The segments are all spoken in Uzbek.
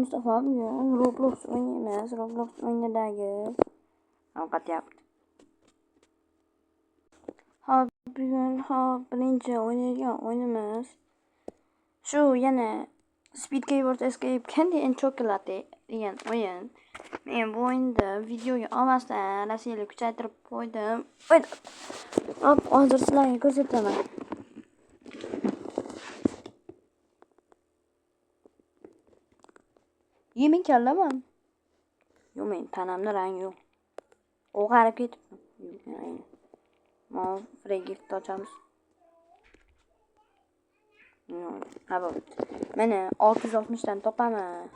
Mustafa bugun Roblox o'ynaymiz. Roblox o'yinidagi ovqatyapti. Bugun birinchi o'ynaydigan o'yinimiz shu yana Speed Keyboard Escape Candy and Chocolate degan o'yin. Men bu o'yinda videoga olmasdan Rossiyani kuchaytirib qo'ydim. Hop, hozir sizlarga ko'rsataman. Yemin kallaman. Yo'q, men tanamda rang yo'q. O'g'arib ketibman. Mana free gift ochamiz. Mana 660 dan topaman.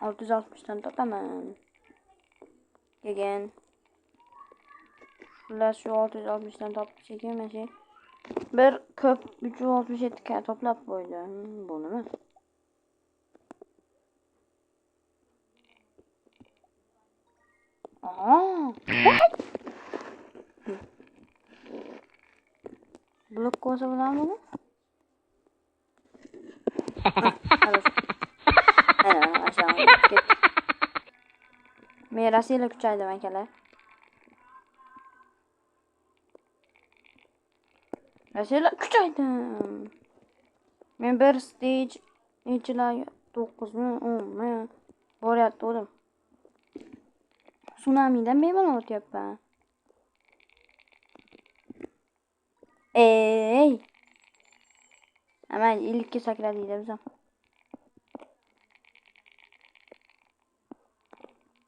660 dan topaman. Keyin xullas shu 660 dan topib chekaman shu. Bir ko'p 367 ka to'plab qo'ydim. Bu nima? Blok ko'sa bilan buni? Men Rossiyada kuchaydim akalar. Rossiyada kuchaydim. Men bir stage nechilar 9 mi 10 mi boryapti o'dim. Tsunamidan bemalol o'tyapman. Ey! Aman 50 ga sakradik bizam.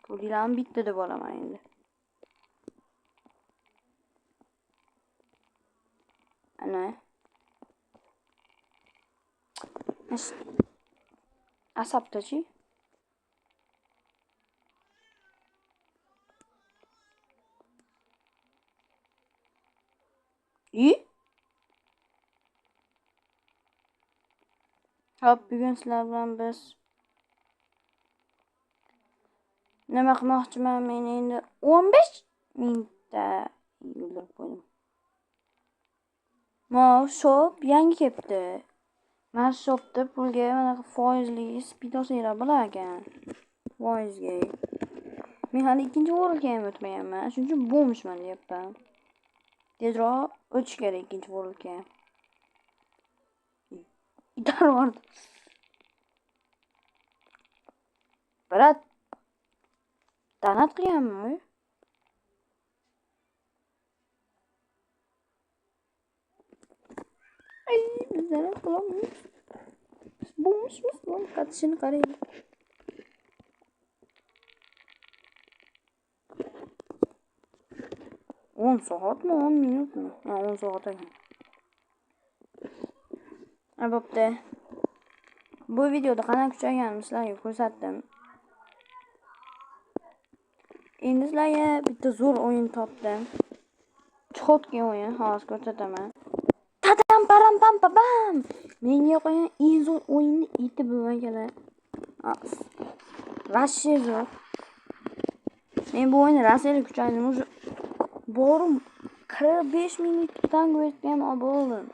Pulilam bitti deb olaman endi. Ana. Asabdachi. Hop, bugun sizlar bilan biz nima qilmoqchiman? Men endi 15 mingta yuldurib qo'ydim. Mana shop yangi kelibdi. Mana shopda pulga mana foizli spidoslar bo'lar ekan. Foizga. Men hali ikkinchi o'ringa ham o'tmaganman. Shuning uchun bo'lmishman deyapman. Tezroq o'tish kerak ikkinchi o'ringa. Darvor. Brat. Donat qilganmi? Ay, bizlar qilamiz. Bo'lmishmiz, bu qatishini qaraydi. On soatmi, 10 minutmi? 10 soat ekan. Bo'pti. Bu videoda qanday kuchayganimni sizlarga ko'rsatdim. Endi sizlarga bitta zo'r o'yin topdim. Chotki o'yin, hozir ko'rsataman. Tadam param pam pam. Menga qo'ygan eng zo'r o'yinni aytib bo'lmaganlar. Vashshe zo'r. Men bu o'yinni Rossiyada kuchaydim. Borum 45 minutdan ko'rgan bo'ldim.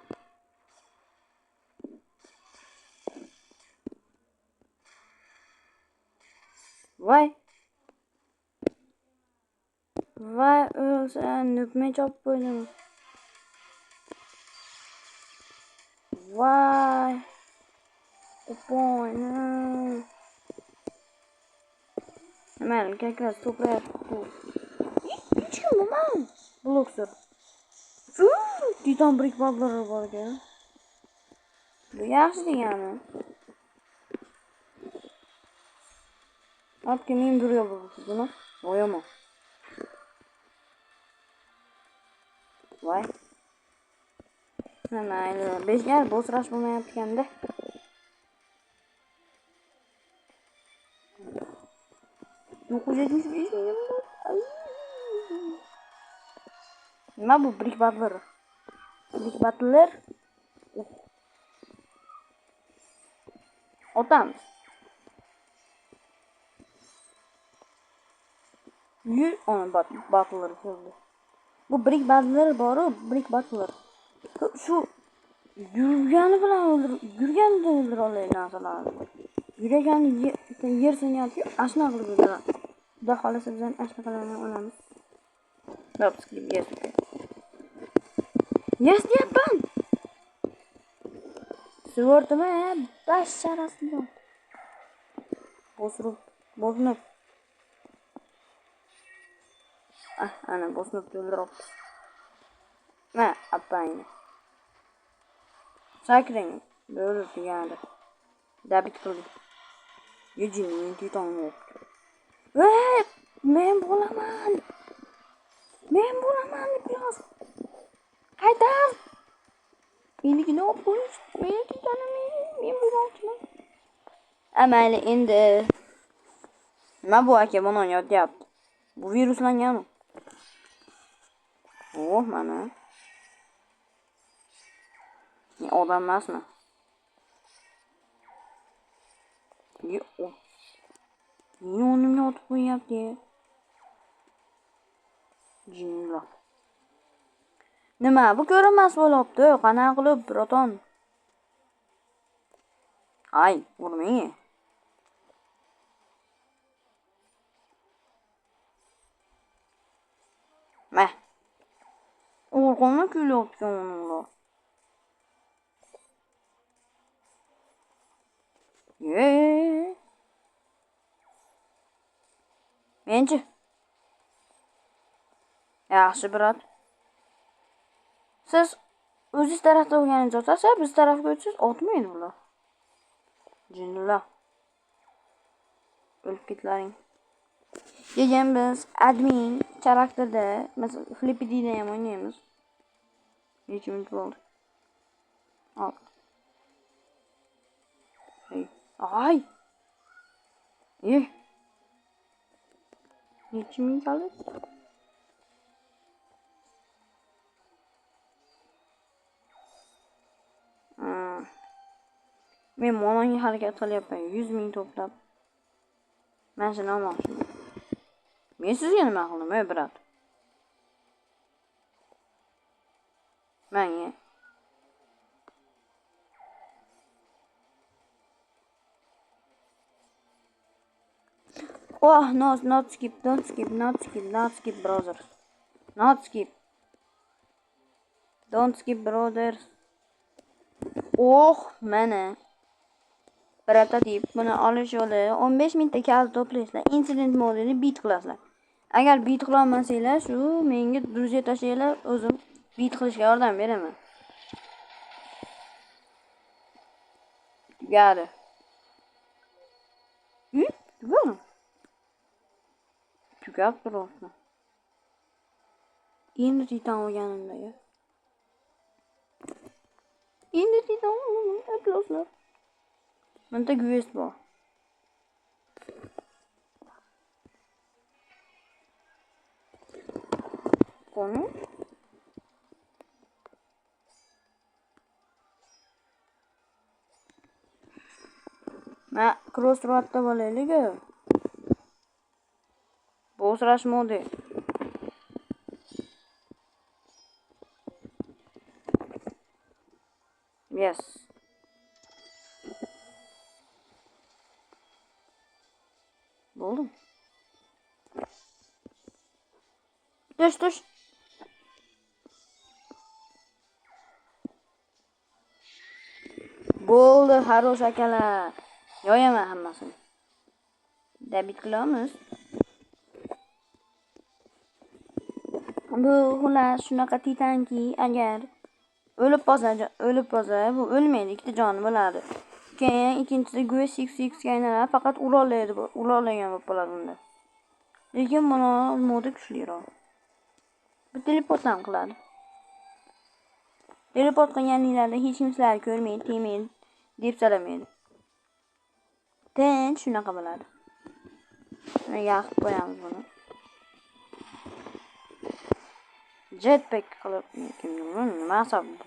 Voy o'lsa nutmay chopib qo'ydim. Voy. Opoyni. Nima kakras to'playapti. Hech kim bo'lmadi. Bloksor. Titan brick bog'lar bor ekan. Bu yaxshi degani. Otga men durga bo'libdi-mi? Voyama. Voy. Mayli, 5 gar bosrash bo'lmayotganda. Nima bu brick butler? Brick butler. Otam. Ona butler bo'ldi. Bu brick butler bor-ku, brick butler. Shu yurgani bilan o'ldira olay narsalarni. yuragani yer sinyapti. Ashna qilib o'tadi. Xudo xolasa biz ham ashnaqalarni olamiz. Dopski yes. Yes deyapman. Sug'urtimi? Basharasini. Bosnib. Ana bosnib to'ldiribdi. Ma, appayni. Sakring. Bo'lib degandi. Dabit qildi. Yejini titon yo'q. Men bo'laman deb yoz. Qaytar. Endi olib qo'yish. Men bo'lmoqchiman. Amayli endi. Nima bu aka buni yotyapti. Bu viruslangan. Mana. Odam emasmi? Yonimga otib qo'yapti. Jinlar. Nima bu ko'rinmas bo'libdi? Qanaqa qilib, broton? Ay, urmang. Ma. O'rqonma kulyapti onunla. Menchi. Yaxshi brat. Siz o'zingiz tarafda bo'lganingiz o'tasiz, biz tarafga o'tsangiz otmaydi bular. Jinlar. O'lib ketlaring. Keyin biz admin charakterda, masalan, Flipidida ham o'ynaymiz. Necha minut bo'ldi? Ay. Necha minut qoldi? Men monoga harakat qilyapman. 100 ming to'plab. Men seni olmoqchiman. Men sizga nima qildim, brat? Menga. Oh, not skip, brother. Not skip. Don't skip, brothers. Oh, mana. Prototip buni olish yo'li 15 mingta kal to'playsizlar. Incident modini bit qilasizlar. Agar bit qila olmasanglar, shu menga druziya tashlaylar, o'zim bit qilishga yordam beraman. Tugadi. Tugadi. Tugab turibdi. Endi titan olganimda. Endi titan olganimda aploslar. Menda guest bor. Qoni? Ma crossroadda bo'laylik. Boss rush mode. Yes. Bo'ldi. Tush. Bo'ldi, xarosh akalar. Yo'yaman hammasini. Dabit qilamiz. Bu xullas shunaqa titanki, agar o'lib qolsa, bu o'lmaydi, ikkita joni bo'ladi. Keyin ikkinchisi Guest 6 aylanadi, faqat urolagan bo'lib qoladi bunda. Lekin buni modi kuchliroq. Bu teleport ham qiladi. Teleport qilganinglarda hech kim sizlarni ko'rmaydi, tegmaydi, deb salamaydi. Tinch shunaqa bo'ladi. Yaxib qo'yamiz buni. Jetpack qilib nima sabab?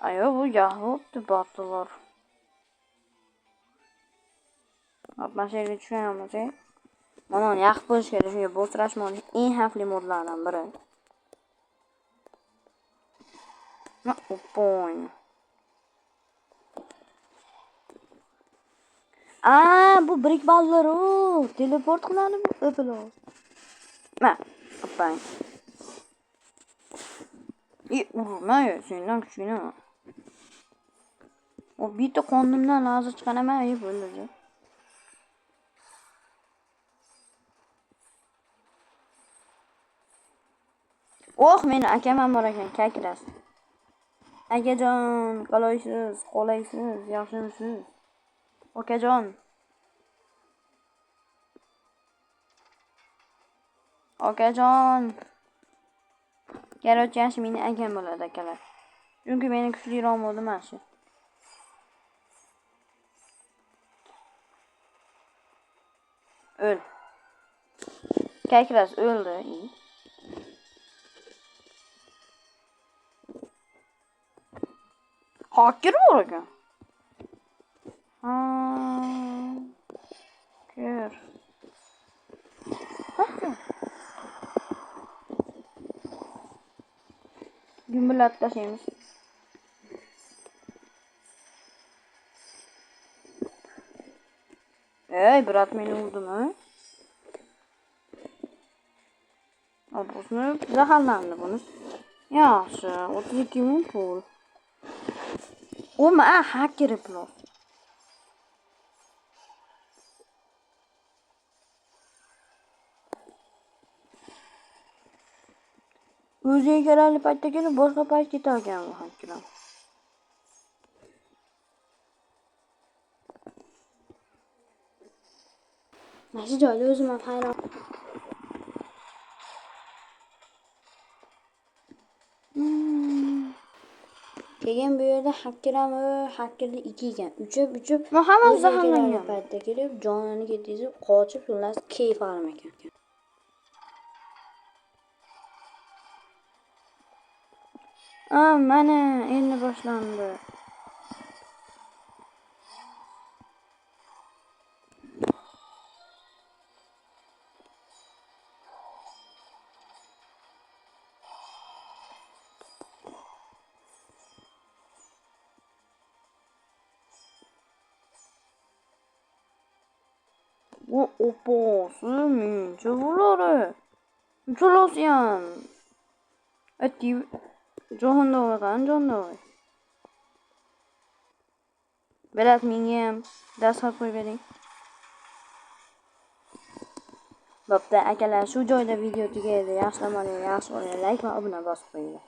Ayo bu yaxibdi botlar. Mashinaga tushgan bo'lsa, mana yaxib bo'lish kerak. Shunga boss modi eng xavfli modlardan biri. Opoyn. Bu birik ballar o. Teleport qiladi bu o'pilo. Ma, opang. Urma ya, sendan kuchli. O bitta qonimdan hozir chiqanaman, bo'ldi. Meni akam ham bor ekan, kakiras. Akajon, qalaysiz, qolaysiz, yaxshimisiz? Akajon. Akajon. Garchi yaxshi meni akam bo'ladi akalar. Chunki meni kuchliroq bo'ldi mana. Öl. Kakiras o'ldi. Hacker bor ekan. Hacker. Gümbillat tashlaymiz. Brat meni urdimi? Bunisi zaharlandi bunisi. Yaxshi, 32 ming pul. Hacker plus. O'ziga kerakli paytda kelib, boshqa payt ketar ekan bu hakkerlar. Mana shu joyda o'zim ham hayron. Keyin bu yerda hakkerni 2 ekan. Uchib, hammasi zaharlangan. Paytda kelib, jonini ketkizib, qochib, xullas keyf olm ekan. Mana endi boshlandi. Opposi, mencha bo'ladi. Uchalasiyam. Jahonda qanday? Berat menga ham dars qilib qo'yib bering. Bo'pti, akalar, shu joyda video tugaydi. Yaxshi tomonga like va obuna bosib qo'yinglar.